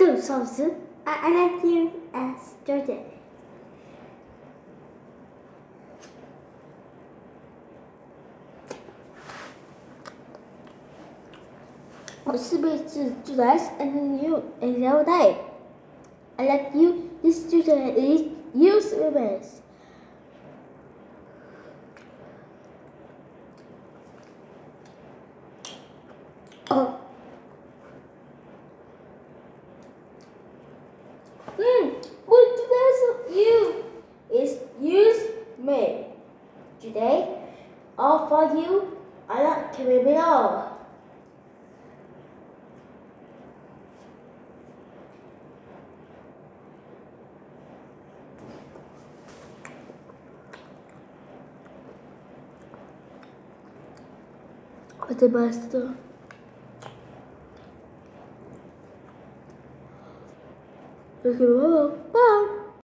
Two sauces. I like you as Georgia.我是被是住在 and you and all day. I like you. This student is use rivers. Oh. What does you is use me. Today, all for you. I like to be below. Quanto basta? Bye.